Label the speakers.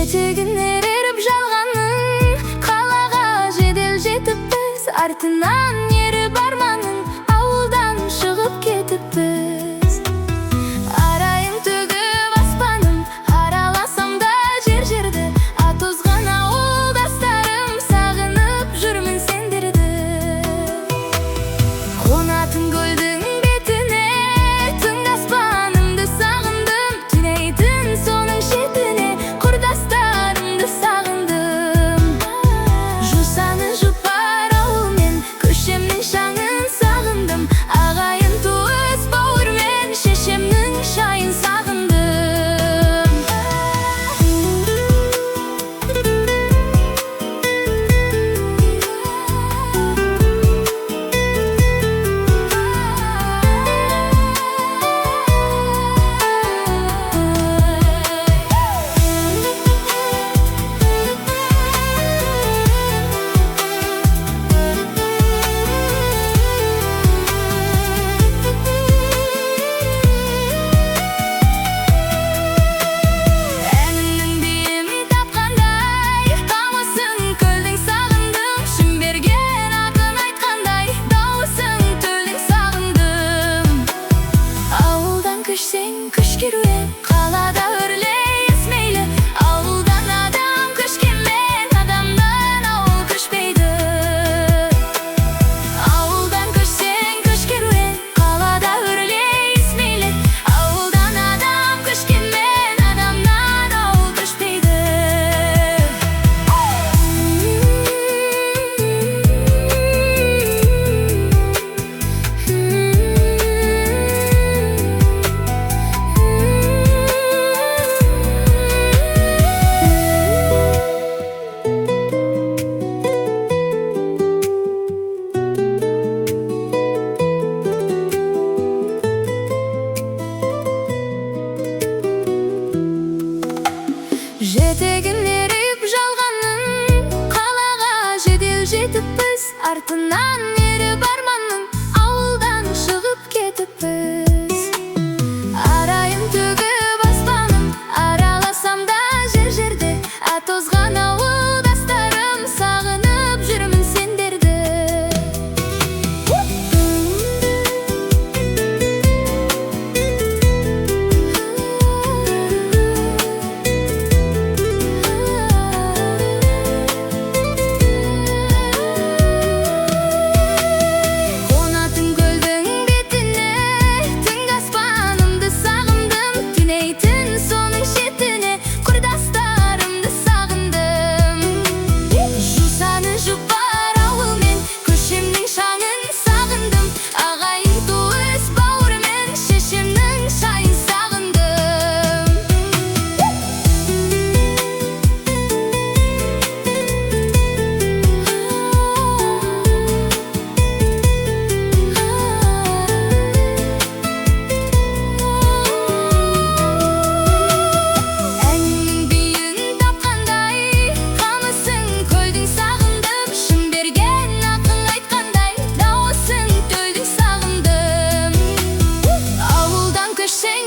Speaker 1: Жетегін еріп жалғанның, қалаға жедел жетіп біз, артынан еріп арманның, ауылдан шығып кетіп біз. Арайым төгіп аспаным, араласам да жер-жерді, атозған ауылдастарым, сағынып жүрмін сендерді. Қонатын көлдің бетіне, түн аспанымды сағындым, түнейтін соның шетіне, құрдастарымды сағындым. Жусаны жұпар ауылмен, көшемнің шаңын сағындым, ағайын туыс бауырмен, шешемнің шайын сағындым. Көшсең күш керуен, қалада өрлейіс мейлі, ауылдан адам көшкенмен, адамнан ауыл көшпейді. Ауылдан көшсең күш керуен, қалада өрлейіс мейлі, ауылдан адам көшкенмен, адамнан ауыл көшпейді. Жетегін еріп жалғанның, қалаға жедел жетіп біз, артынан еріп арманның, ауылдан шығып кетіп біз. Арайым төгіп аспаным, араласам да жер-жерде, атозған ауылдастарым, сағынып жүрмін сендерді. Қонатын көлдің бетіне, түнгі аспанымды сағындым, түнейтін соның шетіне, құрдастарымды сағындым. Жусаны жұпар ауылмен, көшемнің шаңын сағындым, ағайын туыс бауырмен, шешемнің шайын сағындым. Әннің бүйін тапқандай, қамысың көлдің сағындым, шын берген ақың айтқандай, дауысын төлдің сағындым. Ауылдан көшсең